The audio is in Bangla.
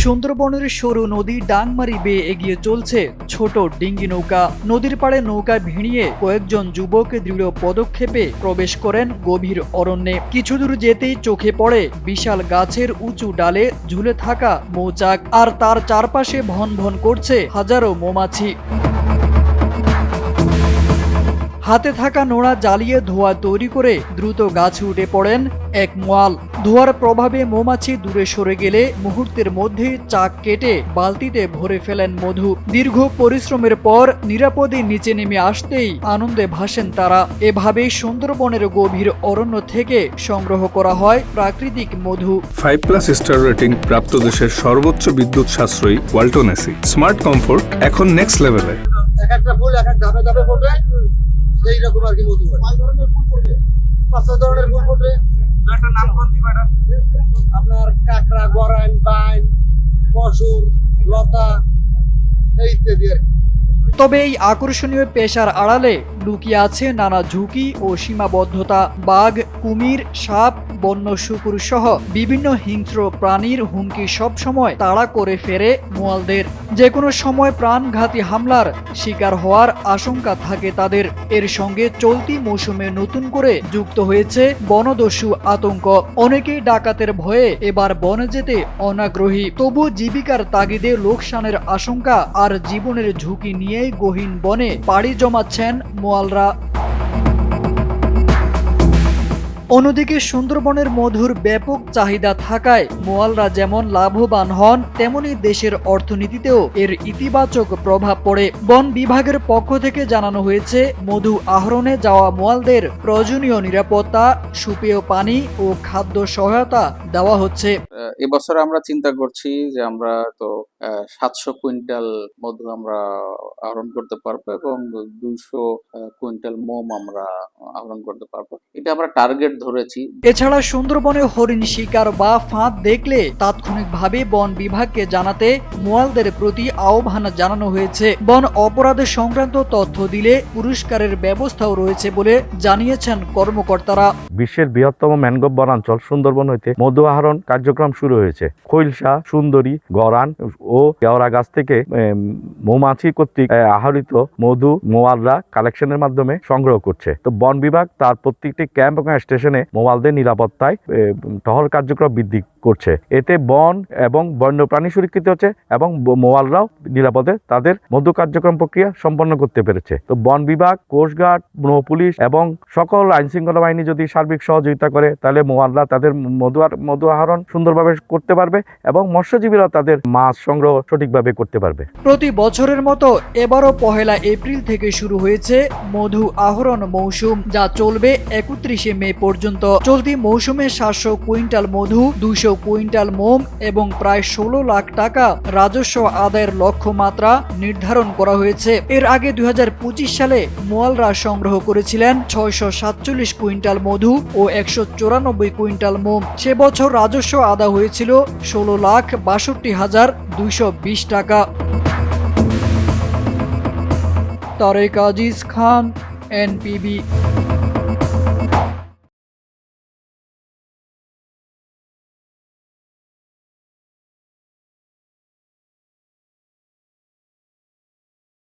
সুন্দরবনের সরু নদী ডাংমারি বেয়ে এগিয়ে চলছে ছোট ডিঙ্গি নৌকা। নদীর পাড়ে নৌকা ভিড়িয়ে কয়েকজন যুবক দৃঢ় পদক্ষেপে প্রবেশ করেন গভীর অরণ্যে। কিছু দূর যেতেই চোখে পড়ে বিশাল গাছের উঁচু ডালে ঝুলে থাকা মৌচাক, আর তার চারপাশে ভন ভন করছে হাজারো মৌমাছি। হাতে থাকা নোড়া জ্বালিয়ে ধোঁয়া তৈরি করে দ্রুত গাছে উঠে পড়েন এক মোয়াল। ধোঁয়ার প্রভাবে মৌমাছি দূরে সরে গেলে মুহূর্তের মধ্যে চাক কেটে বালতিতে ভরে ফেলেন মধু। দীর্ঘ পরিশ্রমের পর নিরাপদে নিচে নেমে আসতেই আনন্দে ভাসেন তারা। এভাবেই সুন্দরবনের গভীর অরণ্য থেকে সংগ্রহ করা হয় প্রাকৃতিক মধু। 5+ স্টার রেটিং প্রাপ্ত দেশের সর্বোচ্চ বিদ্যুৎ সাশ্রয়ী ওয়ালটন এসি। স্মার্ট কমফোর্ট এখন নেক্সট লেভেলে। একটা ফুল এক এক ধাপে ধাপে ফোটে, এই রকম আর কি মধু হয়। 5 ধরনের ফুল ফোটে, 5 ধরনের ফুল ফোটে। একটা নাম কোন দিবা? এটা আপনার কাকড়া, গরান, বাইন, পশুর, লতা এই ইত্যাদি আর কি। তবে এই আকর্ষণীয় পেশার আড়ালে লুকিয়ে আছে নানা ঝুঁকি ও সীমাবদ্ধতা। বাঘ, কুমির, সাপ, বন্য শুকুর সহ বিভিন্ন হিংস্র প্রাণীর হুমকি সবসময় তাড়া করে ফেরে মোয়ালদের। যে কোনো সময় প্রাণঘাতী হামলার শিকার হওয়ার আশঙ্কা থাকে তাদের। এর সঙ্গে চলতি মৌসুমে নতুন করে যুক্ত হয়েছে বনদস্যু আতঙ্ক। অনেকেই ডাকাতের ভয়ে এবার বনে যেতে অনাগ্রহী। তবু জীবিকার তাগিদে লোকসানের আশঙ্কা আর জীবনের ঝুঁকি নিয়ে গহীন বনে পাড়ি জমাচ্ছেন মোয়ালরা। অন্যদিকে সুন্দরবনের মধুর ব্যাপক চাহিদা থাকায় মোয়ালরা যেমন লাভবান হন, তেমনি দেশের অর্থনীতিতেও এর ইতিবাচক প্রভাব পড়ে। বন বিভাগের পক্ষ থেকে জানানো হয়েছে, মধু আহরণে যাওয়া মোয়ালদের প্রয়োজনীয় নিরাপত্তা, সুপেয় পানি ও খাদ্য সহায়তা দেওয়া হচ্ছে। এবছর আমরা চিন্তা করছি যে আমরা তো 700 কুইন্টাল মধু আমরা আহরণ করতে পারবো এবং 200 কুইন্টাল মোম আমরা আহরণ করতে পারবো। এটা আমরা টার্গেট ধরেছি। এছাড়া সুন্দরবনে হরিণ শিকার বা ফাঁদ দেখলে তাৎক্ষণিকভাবে বন বিভাগকে জানাতে মোয়ালদের প্রতি আহ্বান জানানো হয়েছে। বন অপরাধ সংক্রান্ত তথ্য দিলে পুরস্কারের ব্যবস্থাও রয়েছে বলে জানিয়েছেন কর্মকর্তারা। বিশ্বের বৃহত্তম ম্যানগ্রোভ বনাঞ্চল সুন্দরবন হইতে মধু আহরণ কার্যক্রম শুরু হয়েছে। খৈলসা, সুন্দরী, গরান ও কেওড়া গাছ থেকে মৌমাছি কর্তৃক আহরিত মধু মোয়ালরা কালেকশনের মাধ্যমে সংগ্রহ করছে। তো বন বিভাগ তার প্রত্যেকটি ক্যাম্প এবং স্টেশনে মোয়ালদের নিরাপত্তায় টহল কার্যক্রম বৃদ্ধি করছে। এতে বন এবং বন্যপ্রাণী সুরক্ষিত হচ্ছে এবং মোয়ালরাও নিরাপদে তাদের মধু কার্যক্রম প্রক্রিয়া সম্পন্ন করতে পেরেছে। তো বন বিভাগ, কোস্টগার্ড, নৌ পুলিশ এবং সকল আইন শৃঙ্খলা বাহিনী যদি সার্বিক সহযোগিতা করে, তাহলে মোয়ালরা তাদের মধু আহরণ সুন্দরভাবে করতে পারবে এবং মৎস্যজীবীরা তাদের মাছ সংগ্রহ সঠিকভাবে করতে পারবে। প্রতি বছরের মতো এবারও 1 এপ্রিল থেকে শুরু হয়েছে মধু আহরণ মৌসুম, যা চলবে 31 মে পর্যন্ত। চলতি মৌসুমে 700 কুইন্টাল মধু, 200 কুইন্টাল মোম এবং প্রায় 16 লাখ টাকা রাজস্ব আদায়ের লক্ষ্যমাত্রা নির্ধারণ করা হয়েছে। এর আগে 2025 সালে মোয়ালরা সংগ্রহ করেছিলেন 647 কুইন্টাল মধু ও 194 কুইন্টাল মোম। সে বছর রাজস্ব আদায় হয়েছিল 16,62,220 টাকা। তারেক আজিজ খান, NPB।